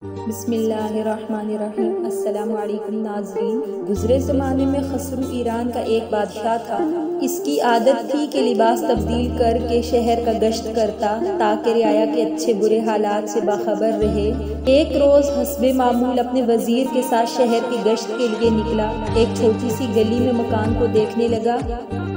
بسم اللہ الرحمن الرحیم۔ السلام علیکم ناظرین۔ گزرے زمانے میں خسرو ایران کا ایک بادشاہ تھا۔ اس کی عادت تھی کہ لباس تبدیل کر کے شہر کا گشت کرتا تاکہ رعایا کے اچھے برے حالات سے باخبر رہے۔ ایک روز حسب معمول اپنے وزیر کے ساتھ شہر کی گشت کے لیے نکلا۔ ایک چھوٹی سی گلی میں مکان کو دیکھنے لگا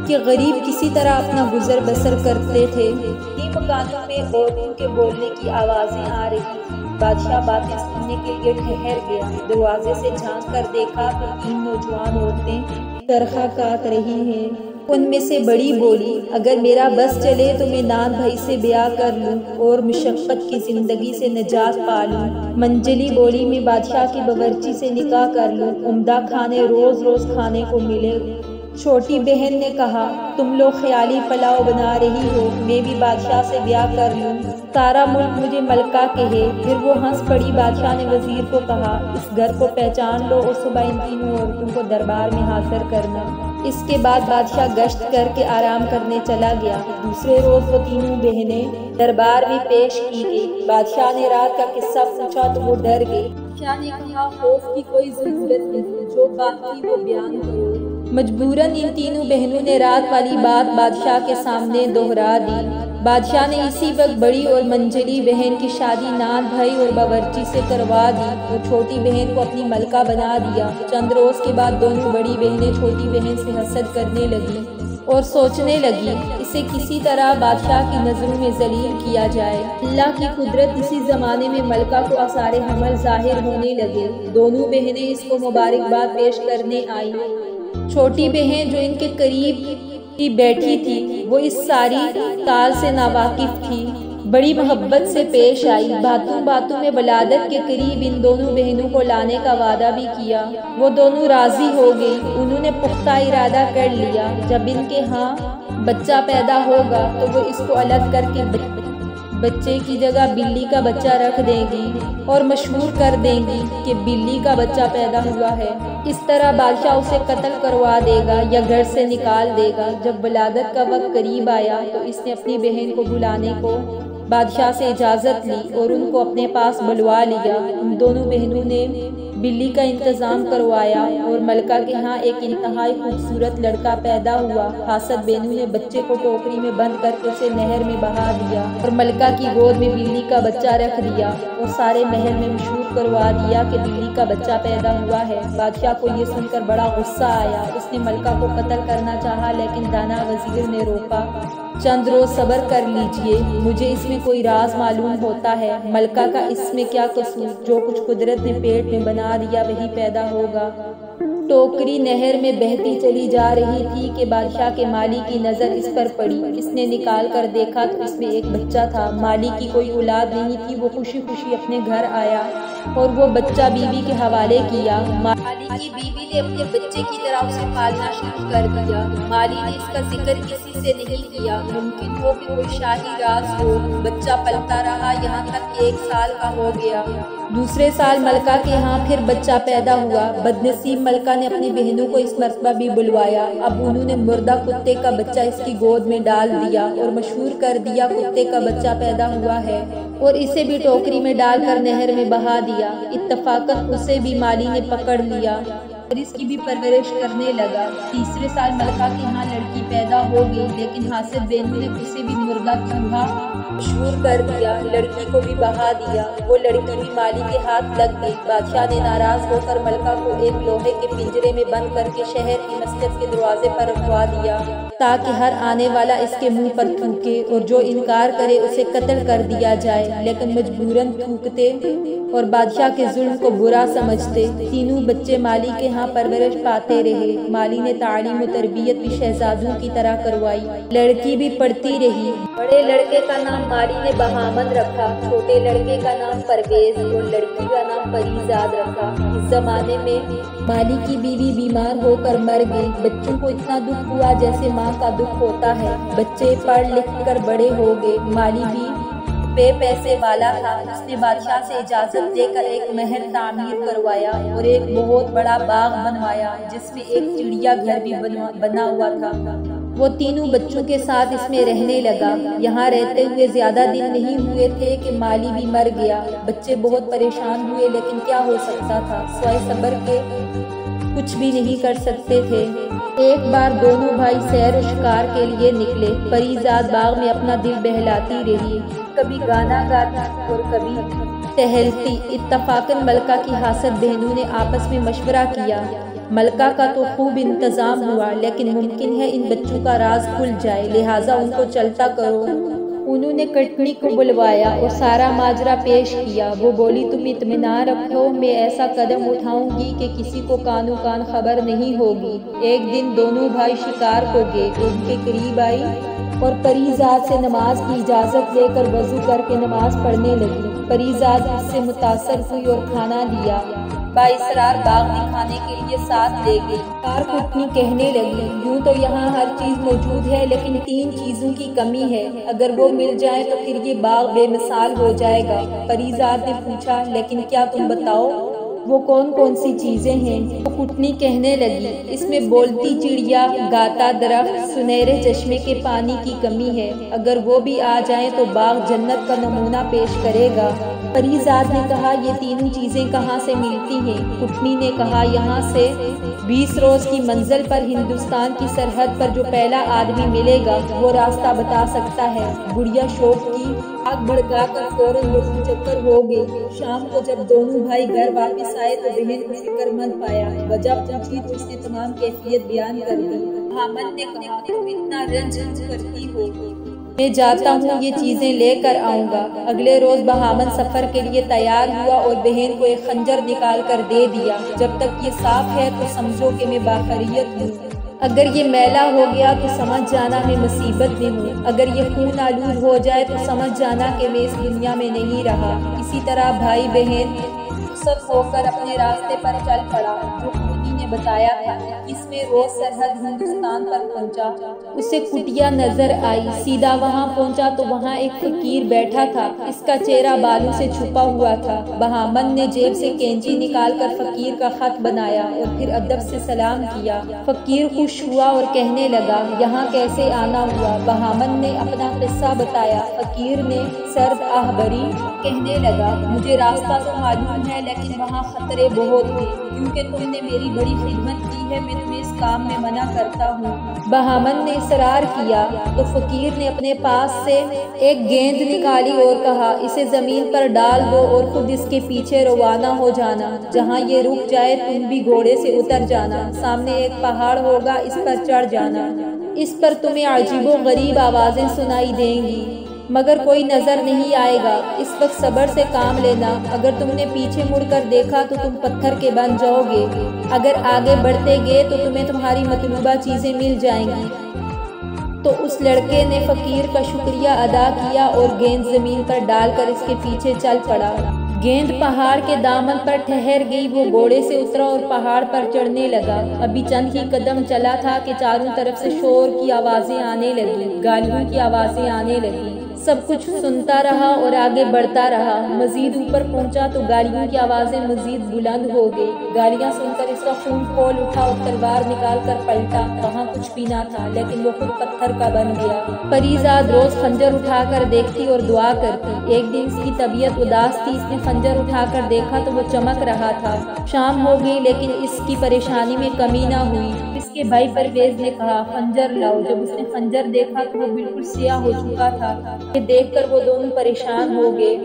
کہ غریب کسی طرح اپنا گزر بسر کرتے تھے۔ انہی مکانوں میں عورتوں کے بولنے کی آوازیں آ رہی تھی۔ بادشاہ باتیں سننے کے لیے ٹھہر گیا۔ دروازے سے جھانک کر دیکھا تو 3 نوجوان عورتیں چرخہ کاٹ رہی ہیں۔ ان میں سے بڑی بولی، اگر میرا بس چلے تو میں نان بھائی سے بیاہ کر لوں اور مشقت کی زندگی سے نجات پا لوں۔ منجلی بولی، میں بادشاہ کی باورچی سے نکاح کر لوں، عمدہ کھانے روز روز کھانے کو ملے۔ چھوٹی بہن نے کہا، تم لوگ خیالی پلاؤ بنا رہی ہو، میں بھی بادشاہ سے بیاہ کر لوں، سارا ملک مجھے ملکہ کہے۔ پھر وہ ہنس پڑی۔ بادشاہ نے وزیر کو کہا، اس گھر کو پہچان لو اور صبح ان 3 عورتوں کو دربار میں حاضر کرنا۔ اس کے بعد بادشاہ گشت کر کے آرام کرنے چلا گیا۔ دوسرے روز وہ 3 بہنیں دربار میں پیش کی گئی۔ بادشاہ نے رات کا قصہ پوچھا تو وہ ڈر گئی۔ بادشاہ نے کہا، خوف کی کوئی ضرورت نہیں، جو بات تھی وہ بیان کرو۔ مجبوراً ان 3 بہنوں نے رات والی بات بادشاہ کے سامنے دہرا دی۔ بادشاہ نے اسی وقت بڑی اور منجلی بہن کی شادی نان بھائی اور باورچی سے کروا دی اور چھوٹی بہن کو اپنی ملکہ بنا دیا۔ چند روز کے بعد دونوں بڑی بہنیں چھوٹی بہن سے حسد کرنے لگیں اور سوچنے لگی اسے کسی طرح بادشاہ کی نظروں میں ذلیل کیا جائے۔ اللہ کی قدرت، اسی زمانے میں ملکہ کو آثار حمل ظاہر ہونے لگے۔ دونوں بہنیں اس کو مبارکباد پیش کرنے آئیں۔ چھوٹی بہن جو ان کے قریب ہی بیٹھی تھی، وہ اس ساری کال سے ناواقف تھی، بڑی محبت سے پیش آئی۔ باتوں باتوں میں ولادت کے قریب ان دونوں بہنوں کو لانے کا وعدہ بھی کیا۔ وہ دونوں راضی ہو گئی۔ انہوں نے پختہ ارادہ کر لیا، جب ان کے ہاں بچہ پیدا ہوگا تو وہ اس کو الگ کر کے بچے کی جگہ بلی کا بچہ رکھ دیں گی اور مشہور کر دیں گی کہ بلی کا بچہ پیدا ہوا ہے۔ اس طرح بادشاہ اسے قتل کروا دے گا یا گھر سے نکال دے گا۔ جب ولادت کا وقت قریب آیا تو اس نے اپنی بہن کو بلانے کو بادشاہ سے اجازت لی اور ان کو اپنے پاس بلوا لیا۔ ان دونوں بہنوں نے بلی کا انتظام کروایا اور ملکہ کے ہاں ایک انتہائی خوبصورت لڑکا پیدا ہوا۔ حاسد بینو نے بچے کو ٹوکری میں بند کر کے اسے نہر میں بہا دیا اور ملکہ کی گود میں بلی کا بچہ رکھ دیا اور سارے محل میں مشہور کروا دیا کہ بلی کا بچہ پیدا ہوا ہے۔ بادشاہ کو یہ سن کر بڑا غصہ آیا۔ اس نے ملکہ کو قتل کرنا چاہا لیکن دانا وزیر نے روکا۔ چند روز صبر کر لیجئے، مجھے اس میں کوئی راز معلوم ہوتا ہے۔ ملکہ کا اس میں کیا قصور؟ جو کچھ قدرت نے پیٹ میں بنا دیا وہی پیدا ہوگا۔ ٹوکری نہر میں بہتی چلی جا رہی تھی کہ بادشاہ کے مالی کی نظر اس پر پڑی۔ اس نے نکال کر دیکھا تو اس میں ایک بچہ تھا۔ مالی کی کوئی اولاد نہیں تھی۔ وہ خوشی خوشی اپنے گھر آیا اور وہ بچہ بیوی کے حوالے کیا۔ مالی کی بیوی نے اپنے بچے کی طرح اسے پالنا شروع کر دیا۔ مالی نے اس کا ذکر کسی سے نہیں کیا۔ ممکن ہو کہ کوئی شاہی راز ہو۔ بچہ پلتا رہا یہاں تک 1 سال کا ہو گیا۔ دوسرے سال ملکہ کے ہاں پھر بچہ پیدا ہوا۔ بدنصیب ملکہ نے اپنی بہنوں کو اس مرتبہ بھی بلوایا۔ اب انہوں نے مردہ کتے کا بچہ اس کی گود میں ڈال دیا اور مشہور کر دیا کتے کا بچہ پیدا ہوا ہے اور اسے بھی ٹوکری میں ڈال کر نہر میں بہا دیا۔ اتفاقاً اسے بھی مالی نے پکڑ لیا اور اس کی بھی پرورش کرنے لگا۔ تیسرے سال ملکہ کے ہاں لڑکی پیدا ہو گئی لیکن حاسد بینو نے اسے بھی مردہ چوہا مشہور کر دیا۔ لڑکی کو بھی بہا دیا۔ وہ لڑکی بھی مالی کے ہاتھ لگ گئی۔ بادشاہ نے ناراض ہو کر ملکہ کو ایک لوہے کے پنجرے میں بند کر کے شہر کی مسجد کے دروازے پر رکھوا دیا تاکہ ہر آنے والا اس کے منہ پر تھوکے اور جو انکار کرے اسے قتل کر دیا جائے۔ لیکن مجبوراً تھوکتے اور بادشاہ کے ظلم کو برا سمجھتے۔ 3 بچے مالی کے ہاں پرورش پاتے رہے۔ مالی نے تعلیم و تربیت بھی شہزادوں کی طرح کروائی۔ لڑکی بھی پڑھتی رہی۔ بڑے لڑکے کا نام مالی نے بہامن رکھا، چھوٹے لڑکے کا نام پرویز اور لڑکی کا نام پریزاد رکھا۔ اس زمانے میں مالی کی بیوی بیمار ہو کر مر گئی۔ بچوں کو اتنا دکھ ہوا جیسے ماں کا دکھ ہوتا ہے۔ بچے پڑھ لکھ کر بڑے ہو گئے۔ مالی بھی بے پیسے والا تھا۔ اس نے بادشاہ سے اجازت دے کر ایک محل تعمیر کروایا اور ایک بہت بڑا باغ بنوایا جس میں ایک چڑیا گھر بھی بنا ہوا تھا۔ وہ تینوں بچوں کے ساتھ اس میں رہنے لگا۔ یہاں رہتے ہوئے زیادہ دن نہیں ہوئے تھے کہ مالی بھی مر گیا۔ بچے بہت پریشان ہوئے، لیکن کیا ہو سکتا تھا، سوائے صبر کے کچھ بھی نہیں کر سکتے تھے۔ ایک بار دونوں بھائی سیر و شکار کے لیے نکلے۔ پری زاد باغ میں اپنا دل بہلاتی رہی، کبھی گانا گاتی اور کبھی ٹہلتی۔ اتفاقاً ملکہ کی حاسد بہنوں نے آپس میں مشورہ کیا۔ ملکہ کا تو خوب انتظام ہوا، لیکن ممکن ہے ان بچوں کا راز کھل جائے، لہٰذا ان کو چلتا کرو۔ انہوں نے کٹنی کو بلوایا اور سارا ماجرا پیش کیا۔ وہ بولی، تم اطمینان رکھو، میں ایسا قدم اٹھاؤں گی کہ کسی کو کانوں کان خبر نہیں ہوگی۔ ایک دن دونوں بھائی شکار کو گئے، ان کے قریب آئی اور پری زاد سے نماز کی اجازت لے کر وضو کر کے نماز پڑھنے لگی۔ پری زاد اس سے متاثر ہوئی اور کھانا لیا۔ بااسرار باغ دکھانے کے لیے ساتھ لے گئی۔ کار کٹنی کہنے لگی، یوں تو یہاں ہر چیز موجود ہے، لیکن 3 چیزوں کی کمی ہے، اگر وہ مل جائیں تو پھر یہ باغ بے مثال ہو جائے گا۔ پری زاد نے پوچھا، لیکن کیا تم بتاؤ، وہ کون سی چیزیں ہیں؟ وہ کٹنی کہنے لگی، اس میں بولتی چڑیا، گاتا درخت، سنہرے چشمے کے پانی کی کمی ہے، اگر وہ بھی آ جائیں تو باغ جنت کا نمونہ پیش کرے گا۔ پری زاد نے کہا، یہ تینوں چیزیں کہاں سے ملتی ہیں؟ کٹنی نے کہا، یہاں سے 20 روز کی منزل پر ہندوستان کی سرحد پر جو پہلا آدمی ملے گا وہ راستہ بتا سکتا ہے۔ بڑھیا شوق کی آگ بھڑکا کر فوراً روٹی چکر ہو گئی۔ شام کو جب دونوں بھائی گھر واپس آئے تو بہن کو فکر مند پایا۔ وجہ پوچھی تو اس نے تمام کیفیت بیان کر دی۔ بہامن نے کہا، تم اتنا رنج کرتی ہو، میں جاتا ہوں، یہ چیزیں لے کر آؤں گا۔ اگلے روز بہامن سفر کے لیے تیار ہوا اور بہن کو ایک خنجر نکال کر دے دیا۔ جب تک یہ صاف ہے تو سمجھو کہ میں باخبریت ہوں، اگر یہ میلا ہو گیا تو سمجھ جانا میں مصیبت میں ہوں، اگر یہ خون آلود ہو جائے تو سمجھ جانا کہ میں اس دنیا میں نہیں رہا۔ اسی طرح بھائی بہن رخصت ہو کر اپنے راستے پر چل پڑا۔ جو خودی نے بتایا تھا، 21ویں روز سرحد ہندوستان پر پہنچا۔ اسے کٹیا نظر آئی، سیدھا وہاں پہنچا تو وہاں ایک فقیر بیٹھا تھا، اس کا چہرہ بالوں سے چھپا ہوا تھا۔ بہامن نے جیب سے کینچی نکال کر فقیر کا خط بنایا اور پھر ادب سے سلام کیا۔ فقیر خوش ہوا اور کہنے لگا، یہاں کیسے آنا ہوا؟ بہامن نے اپنا قصہ بتایا۔ فقیر نے سرد آہ بھری کہنے لگا، مجھے راستہ تو معلوم ہے، لیکن وہاں خطرے بہت تھے، کیونکہ تم نے میری بڑی خدمت کی ہے، میں تمہیں اس کام میں منع کرتا ہوں۔ بہامن نے اصرار کیا تو فقیر نے اپنے پاس سے ایک گیند نکالی اور کہا، اسے زمین پر ڈال دو اور خود اس کے پیچھے روانہ ہو جانا، جہاں یہ رک جائے تم بھی گھوڑے سے اتر جانا، سامنے ایک پہاڑ ہوگا، اس پر چڑھ جانا، اس پر تمہیں عجیب و غریب آوازیں سنائی دیں گی، مگر کوئی نظر نہیں آئے گا۔ اس وقت صبر سے کام لینا، اگر تم نے پیچھے مڑ کر دیکھا تو تم پتھر کے بن جاؤ گے، اگر آگے بڑھتے گئے تو تمہیں تمہاری مطلوبہ چیزیں مل جائیں گی۔ تو اس لڑکے نے فقیر کا شکریہ ادا کیا اور گیند زمین پر ڈال کر اس کے پیچھے چل پڑا۔ گیند پہاڑ کے دامن پر ٹھہر گئی، وہ گھوڑے سے اترا اور پہاڑ پر چڑھنے لگا۔ ابھی چند ہی قدم چلا تھا کہ چاروں طرف سے شور کی آوازیں آنے لگی، گالیوں کی آوازیں آنے لگی۔ سب کچھ سنتا رہا اور آگے بڑھتا رہا۔ مزید اوپر پہنچا تو گالیوں کی آوازیں مزید بلند ہو گئی۔ گالیاں سن کر اس کا خون کھول اٹھا اور تلوار نکال کر پلٹا، وہاں کچھ بھی نہ تھا، لیکن وہ خود پتھر کا بن گیا۔ پری زاد روز خنجر اٹھا کر دیکھتی اور دعا کرتی۔ ایک دن اس کی طبیعت اداس تھی، اس نے خنجر اٹھا کر دیکھا تو وہ چمک رہا تھا۔ شام ہو گئی لیکن اس کی پریشانی میں کمی نہ ہوئی۔ اس کے بھائی پرویز نے کہا، خنجر لاؤ۔ جب اس نے خنجر دیکھا تو وہ بالکل سیاہ ہو چکا تھا۔ یہ دیکھ کر وہ دونوں پریشان ہو گئے۔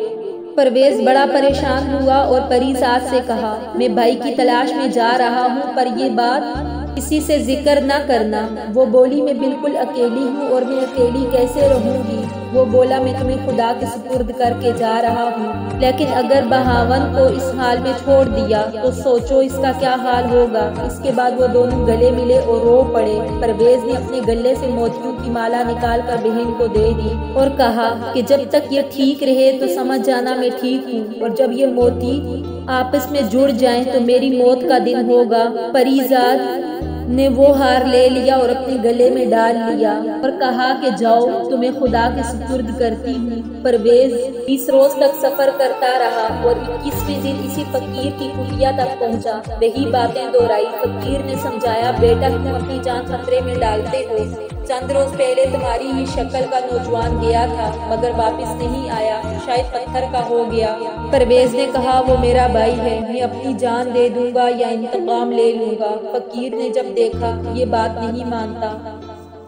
پرویز بڑا پریشان ہوا اور پری زاد سے کہا، میں بھائی کی تلاش میں جا رہا ہوں، پر یہ بات کسی سے ذکر نہ کرنا۔ وہ بولی، میں بالکل اکیلی ہوں اور میں اکیلی کیسے رہوں گی؟ وہ بولا، میں تمہیں خدا کے سپرد کر کے جا رہا ہوں، لیکن اگر بہاون کو اس حال میں چھوڑ دیا تو سوچو اس کا کیا حال ہوگا۔ اس کے بعد وہ دونوں گلے ملے اور رو پڑے۔ پرویز نے اپنے گلے سے موتیوں کی مالا نکال کر بہن کو دے دی اور کہا کہ جب تک یہ ٹھیک رہے تو سمجھ جانا میں ٹھیک ہوں، اور جب یہ موتی آپس میں جڑ جائیں تو میری موت کا دن ہوگا۔ پری زاد نے وہ ہار لے لیا اور اپنے گلے میں ڈال لیا اور کہا کہ جاؤ، تمہیں خدا کے سپرد کرتی ہوں۔ پرویز 20 روز تک سفر کرتا رہا اور 21ویں دن اسی فقیر کی کٹیا تک پہنچا۔ وہی باتیں دہرائی۔ فقیر نے سمجھایا، بیٹا تم اپنی جان خطرے میں ڈالتے ہو، چند روز پہلے تمہاری ہی شکل کا نوجوان گیا تھا مگر واپس نہیں آیا، شاید پتھر کا ہو گیا۔ پرویز نے کہا وہ میرا بھائی ہے، میں اپنی جان دے دوں گا یا انتقام لے لوں گا۔ فقیر نے جب دیکھا یہ بات نہیں مانتا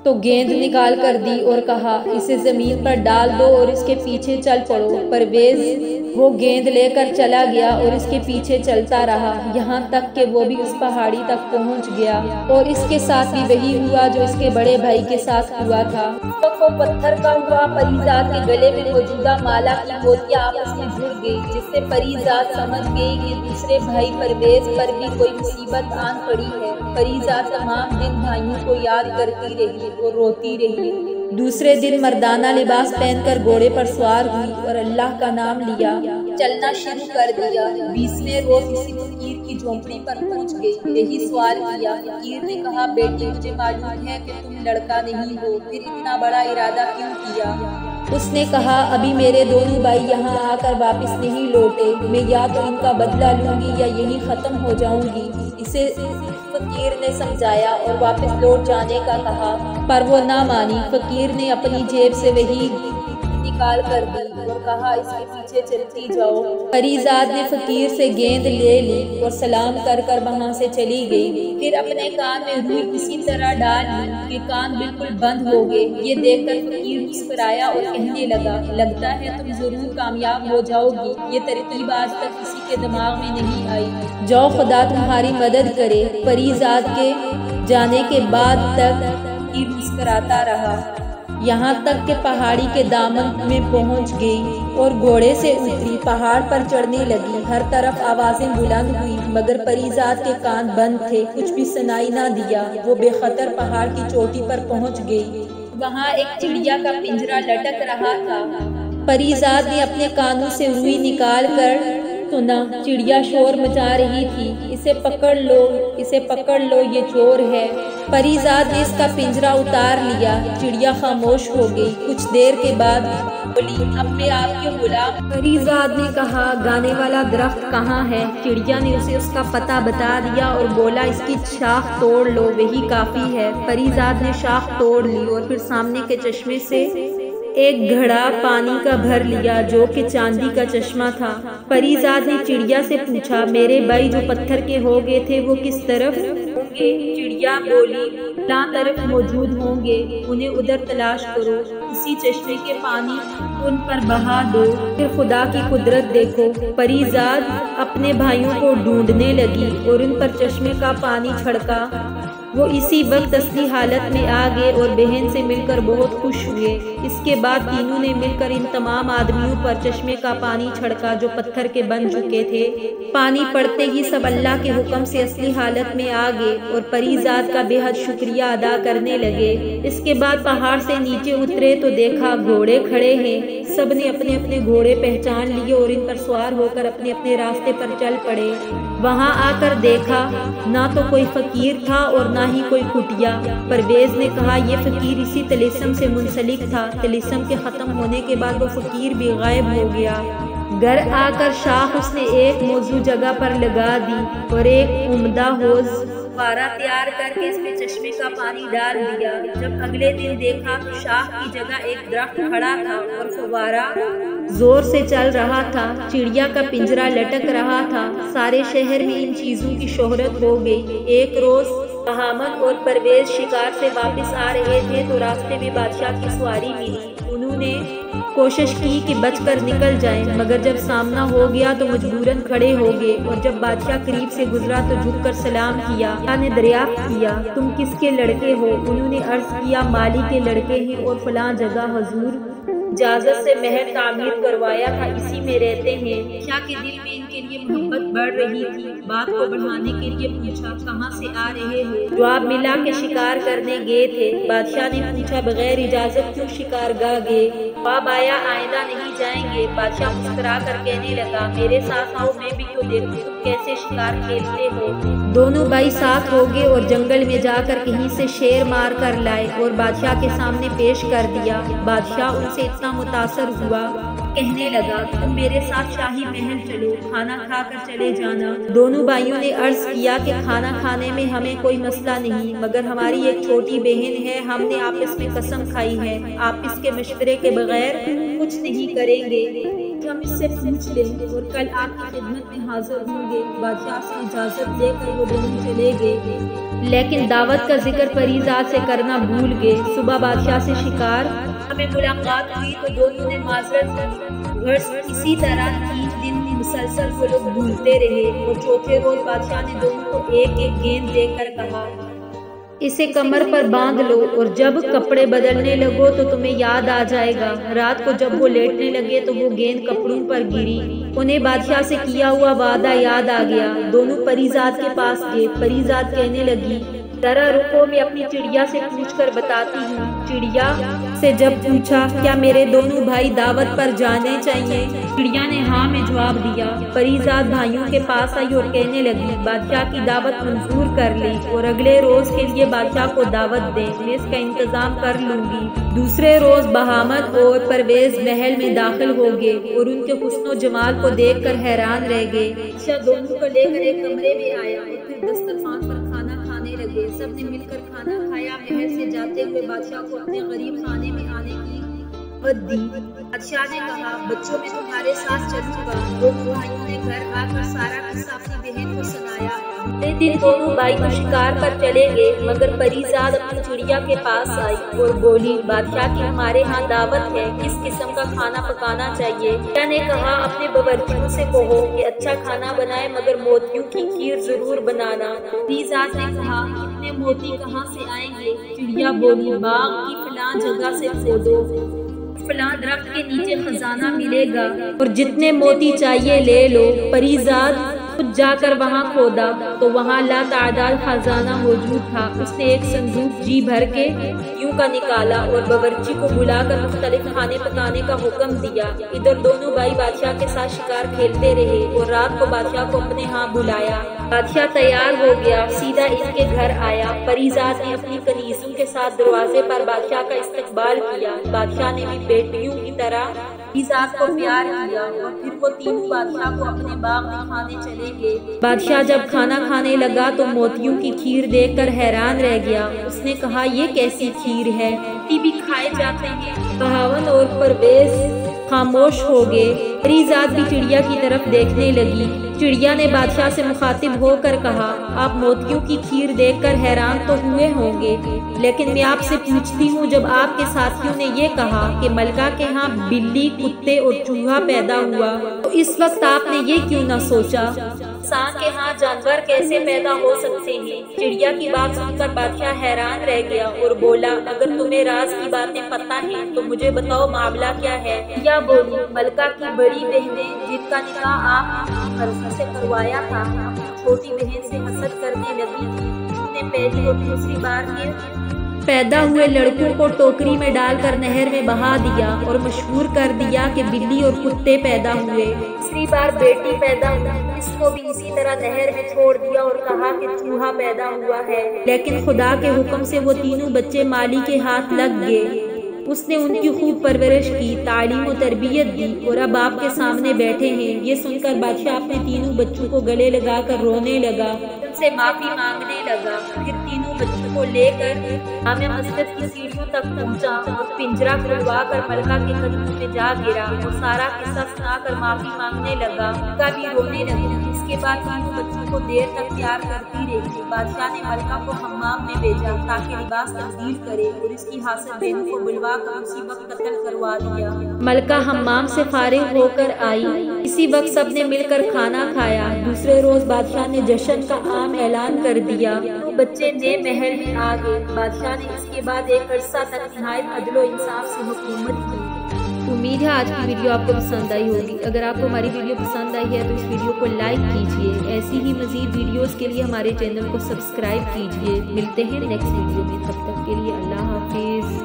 تو گیند نکال کر دی اور کہا اسے زمین پر ڈال دو اور اس کے پیچھے چل پڑو۔ پرویز وہ گیند لے کر چلا گیا اور اس کے پیچھے چلتا رہا یہاں تک کہ وہ بھی اس پہاڑی تک پہنچ گیا اور اس کے ساتھ بھی وہی ہوا جو اس کے بڑے بھائی کے ساتھ ہوا تھا۔ وہ پتھر کا ہوا پریزاد کے گلے میں موجودہ مالا کی موتیاں آپس میں جڑ گئی، جس سے پریزاد سمجھ گئی کہ دوسرے بھائی پرویز پر بھی کوئی مصیبت آن پڑی ہے۔ پریزاد تمام دن بھائیوں کو یاد کرتی رہی اور روتی رہی۔ دوسرے دن مردانہ لباس پہن کر گھوڑے پر سوار ہوئی اور اللہ کا نام لیا، چلنا شروع کر دیا۔ 20ویں روز کسی فقیر کی جھونپڑی پر پہنچ گئی، یہی سوال کیا۔ فقیر نے کہا بیٹی مجھے معلوم ہے کہ تم لڑکا نہیں ہو، پھر اتنا بڑا ارادہ کیوں کیا؟ اس نے کہا ابھی میرے دونوں بھائی یہاں آ کر واپس نہیں لوٹے، میں یا تو ان کا بدلہ لوں گی یا یہیں ختم ہو جاؤں گی۔ اسے فقیر نے سمجھایا اور واپس لوٹ جانے کا کہا پر وہ نہ مانی۔ فقیر نے اپنی جیب سے وہی نکال کر دی اور کہا اس کے پیچھے چلتی جاؤ۔ پریزاد نے فقیر سے گیند لے لی اور سلام کر کر وہاں سے چلی گئی، پھر اپنے کان میں روئی اسی طرح ڈال لی کہ کان بالکل بند ہو گئے۔ یہ دیکھ کر فقیر مسکرایا اور کہنے لگا لگتا ہے تم ضرور کامیاب ہو جاؤ گی، یہ ترکیب آج تک کسی کے دماغ میں نہیں آئی، جاؤ خدا تمہاری مدد کرے۔ پریزاد کے جانے کے بعد تک فقیر مسکراتا رہا یہاں تک کہ پہاڑی کے دامن میں پہنچ گئی اور گھوڑے سے اتری، پہاڑ پر چڑھنے لگی۔ ہر طرف آوازیں بلند ہوئی مگر پریزاد کے کان بند تھے، کچھ بھی سنائی نہ دیا۔ وہ بے خطر پہاڑ کی چوٹی پر پہنچ گئی، وہاں ایک چڑیا کا پنجرا لٹک رہا تھا۔ پریزاد نے اپنے کانوں سے روئی نکال کر سنا، چڑیا شور مچا رہی تھی، اسے پکڑ لو، اسے پکڑ لو، یہ چور ہے۔ پریزاد نے اس کا پنجرا اتار لیا، چڑیا خاموش ہو گئی۔ کچھ دیر کے بعد بولی اب میں آپ کے غلام۔ پریزاد نے کہا گانے والا درخت کہاں ہے؟ چڑیا نے اسے اس کا پتہ بتا دیا اور بولا اس کی شاخ توڑ لو، وہی کافی ہے۔ پریزاد نے شاخ توڑ لی اور پھر سامنے کے چشمے سے ایک گھڑا پانی کا بھر لیا جو کہ چاندی کا چشمہ تھا۔ پریزاد نے چڑیا سے پوچھا میرے بھائی جو پتھر کے ہو گئے تھے وہ کس طرف ہوں گے؟ چڑیا بولی فلاں طرف موجود ہوں گے، انہیں ادھر تلاش کرو، اسی چشمے کے پانی ان پر بہا دو، پھر خدا کی قدرت دیکھو۔ پریزاد اپنے بھائیوں کو ڈھونڈنے لگی اور ان پر چشمے کا پانی چھڑکا۔ وہ اسی وقت اصلی حالت میں آ گئے اور بہن سے مل کر بہت خوش ہوئے۔ اس کے بعد تینوں نے مل کر ان تمام آدمیوں پر چشمے کا پانی چھڑکا جو پتھر کے بن چکے تھے۔ پانی پڑتے ہی سب اللہ کے حکم سے اصلی حالت میں آ گئے اور پریزاد کا بے حد شکریہ ادا کرنے لگے۔ اس کے بعد پہاڑ سے نیچے اترے تو دیکھا گھوڑے کھڑے ہیں، سب نے اپنے اپنے گھوڑے پہچان لیے اور ان پر سوار ہو کر اپنے اپنے راستے پر چل پڑے۔ وہاں آ کر دیکھا نہ تو کوئی فقیر تھا اور نہ ہی کوئی کٹیا۔ پرویز نے کہا یہ فقیر اسی طلسم سے منسلک تھا، طلسم کے ختم ہونے کے بعد وہ فقیر بھی غائب ہو گیا۔ گھر آ کر شاخ اس نے ایک موزوں جگہ پر لگا دی اور ایک عمدہ حوض فوارہ تیار کر کے اس میں چشمے کا پانی ڈال دیا۔ جب اگلے دن دیکھا تو شاخ کی جگہ ایک درخت کھڑا تھا اور فوارہ زور سے چل رہا تھا، چڑیا کا پنجرا لٹک رہا تھا۔ سارے شہر میں ان چیزوں کی شہرت ہو گئی۔ ایک روز بہامن اور پرویز شکار سے واپس آ رہے تھے تو راستے میں بادشاہ کی سواری ملی۔ انہوں نے کوشش کی کہ بچ کر نکل جائیں مگر جب سامنا ہو گیا تو مجبوراً کھڑے ہو گئے اور جب بادشاہ قریب سے گزرا تو جھک کر سلام کیا۔ نے دریافت کیا تم کس کے لڑکے ہو؟ انہوں نے عرض کیا مالی کے لڑکے ہیں اور فلاں جگہ حضور اجازت سے محل تعمیر کروایا تھا، اسی میں رہتے ہیں۔ بادشاہ کے دل میں ان کے لیے محبت بڑھ رہی تھی، بات کو بڑھانے کے لیے پوچھا کہاں سے آ رہے ہو؟ جواب ملا کہ شکار کرنے گئے تھے۔ بادشاہ نے پوچھا بغیر اجازت کیوں شکار گاہ گئے؟ جواب آیا آئندہ نہیں جائیں گے۔ بادشاہ مسکرا کر کہنے لگا میرے ساتھ آؤ، میں بھی تو دیکھوں تم کیسے شکار کھیلتے ہو۔ دونوں بھائی ساتھ ہو گئے اور جنگل میں جا کر کہیں سے شیر مار کر لائے اور بادشاہ کے سامنے پیش کر دیا۔ بادشاہ ان سے اتنا متاثر ہوا کہنے لگا تم میرے ساتھ شاہی محل چلو، کھانا کھا کر چلے جانا۔ دونوں بھائیوں نے عرض کیا کہ کھانا کھانے میں ہمیں کوئی مسئلہ نہیں، مگر ہماری ایک چھوٹی بہن ہے، ہم نے آپس میں قسم کھائی ہے آپ اس کے مشورے کے بغیر کچھ نہیں کریں گے، ہم اس سے پوچھ لیں اور کل آپ کی خدمت میں حاضر ہوں گے۔ بادشاہ سے اجازت لے کر وہ دونوں چلے گئے، لیکن دعوت کا ذکر پریزاد سے کرنا بھول گئے۔ صبح بادشاہ سے شکار ہمیں ملاقات ہوئی تو دونوں نے معذرت کی، غرض اسی طرح 3 دن مسلسل وہ لوگ بھولتے رہے اور چوتھے روز بادشاہ نے دونوں کو ایک ایک گیند دے کر کہا اسے کمر پر باندھ لو اور جب کپڑے بدلنے لگو تو تمہیں یاد آ جائے گا۔ رات کو جب وہ لیٹنے لگے تو وہ گیند کپڑوں پر گری، انہیں بادشاہ سے کیا ہوا وعدہ یاد آ گیا۔ دونوں پریزاد کے پاس گئے، پریزاد کہنے لگی ذرا رکو میں اپنی چڑیا سے پوچھ کر بتاتی ہوں۔ چڑیا سے جب پوچھا کیا میرے دونوں بھائی دعوت پر جانے چاہیے؟ چڑیا نے ہاں میں جواب دیا۔ پریزاد بھائیوں کے پاس آئی اور کہنے لگی بادشاہ کی دعوت منظور کر لی اور اگلے روز کے لیے بادشاہ کو دعوت دیں، میں اس کا انتظام کر لوں گی۔ دوسرے روز بہامت اور پرویز محل میں داخل ہو گئے اور ان کے حسن و جمال کو دیکھ کر حیران رہ گئے۔ بادشاہ دونوں کو لے کر ایک کمرے میں آیا اور پھر دسترخوان پر کھانا کھانے لگے۔ سب نے مل کر کھانا کھایا۔ محل سے جاتے ہوئے بادشاہ کو اپنے غریب خانے میں آنے کی دعوت دی۔ بادشاہ نے کہا بچوں میں تمہارے ساتھ چلوں گا۔ دونوں بھائیوں نے گھر آ کر سارا قصہ اپنی بہن کو سنایا۔ اگلے دن دونوں بھائی تو شکار پر چلے گئے، مگر پریزاد اپنی چڑیا کے پاس آئی اور بولی بادشاہ کی ہمارے ہاں دعوت ہے، کس قسم کا کھانا پکانا چاہیے؟ چڑیا نے کہا اپنے باورچیوں سے کہو کہ اچھا کھانا بنائے مگر موتیوں کی کھیر ضرور بنانا۔ پریزاد نے کہا اتنے موتی کہاں سے آئیں گے؟ چڑیا بولی باغ کی فلاں جگہ سے کھودو، فلاں درخت کے نیچے خزانہ ملے گا اور جتنے موتی چاہیے لے لو۔ پریزاد خود جا کر وہاں کھودا تو وہاں لا تعداد خزانہ موجود تھا۔ اس نے ایک صندوق جی بھر کے یوں کا نکالا اور باورچی کو بلا کر مختلف کھانے پکانے کا حکم دیا۔ ادھر دونوں بھائی بادشاہ کے ساتھ شکار کھیلتے رہے اور رات کو بادشاہ کو اپنے ہاں بلایا۔ بادشاہ تیار ہو گیا، سیدھا ان کے گھر آیا۔ پریزاد نے اپنی کنیزوں کے ساتھ دروازے پر بادشاہ کا استقبال کیا۔ بادشاہ نے بھی بیٹیوں کی طرح پریزاد کو پیار کیا اور پھر وہ تینوں بادشاہ کو اپنے باغ میں کھانے چلے گئے۔ بادشاہ جب کھانا کھانے لگا تو موتیوں کی کھیر دیکھ کر حیران رہ گیا۔ اس نے کہا یہ کیسی کھیر ہے؟ موتی بھی کھائے جاتے ہیں؟ بہاون اور پرویز خاموش ہو گئے۔ پریزاد بھی چڑیا کی طرف دیکھنے لگی۔ چڑیا نے بادشاہ سے مخاطب ہو کر کہا آپ موتیوں کی کھیر دیکھ کر حیران تو ہوئے ہوں گے، لیکن میں آپ سے پوچھتی ہوں جب آپ کے ساتھیوں نے یہ کہا کہ ملکہ کے ہاں بلی، کتے اور چوہا پیدا ہوا تو اس وقت آپ نے یہ کیوں نہ سوچا انسان کے ہاں جانور کیسے پیدا ہو سکتے ہیں؟ چڑیا کی بات سن کر بادشاہ حیران رہ گیا اور بولا اگر تمہیں راز کی باتیں پتہ ہیں تو مجھے بتاؤ معاملہ کیا ہے؟ یا بولی ملکہ کی بڑی بہنیں جن کا نکاح آپ نے سے کروایا تھا اپنی چھوٹی بہن سے حسد کرنے لگی تھی۔ انہوں نے پہلی اور دوسری بار کے پیدا ہوئے لڑکوں کو ٹوکری میں ڈال کر نہر میں بہا دیا اور مشہور کر دیا کہ بلی اور کتے پیدا ہوئے۔ تیسری بار بیٹی پیدا ہوئی، اس کو بھی اسی طرح نہر میں چھوڑ دیا اور کہا کہ چوہا پیدا ہوا ہے، لیکن خدا کے حکم سے وہ تینوں بچے مالی کے ہاتھ لگ گئے۔ اس نے ان کی خوب پرورش کی، تعلیم و تربیت دی اور اب آپ کے سامنے بیٹھے ہیں۔ یہ سن کر بادشاہ اپنے تینوں بچوں کو گلے لگا کر رونے لگا، ان سے معافی مانگنے لگا۔ پھر تینوں بچوں کو لے کر جامع مسجد کی سیڑھیوں تک پہنچا اور پنجرا کھلوا کر ملکہ کے قدموں میں جا گرا اور سارا قصہ سنا کر معافی مانگنے لگا۔ ملکہ بھی رونے لگی۔ اس کے بعد تینوں بچوں کو دیر تک پیار کرتی رہی۔ بادشاہ نے ملکہ کو حمام میں بھیجا تاکہ لباس تبدیل کرے اور اس کی حاصل بہنوں کو بلوا اسی وقت قتل کروا دیا۔ ملکہ حمام سے فارغ ہو کر آئی، اسی وقت سب نے مل کر کھانا کھایا۔ دوسرے روز بادشاہ نے جشن کا عام اعلان کر دیا۔ تو بچے نئے محل میں آ گئے۔ بادشاہ نے اس کے بعد ایک عرصہ تک نہایت عدل و انصاف سے حکومت کی۔ امید ہے آج کی ویڈیو آپ کو پسند آئی ہوگی۔ اگر آپ کو ہماری ویڈیو پسند آئی ہے تو اس ویڈیو کو لائک کیجئے۔ ایسی ہی مزید ویڈیوز کے لیے ہمارے چینل کو سبسکرائب کیجئے۔ ملتے ہیں نیکسٹ ویڈیو میں، تب تک کے لیے اللہ حافظ۔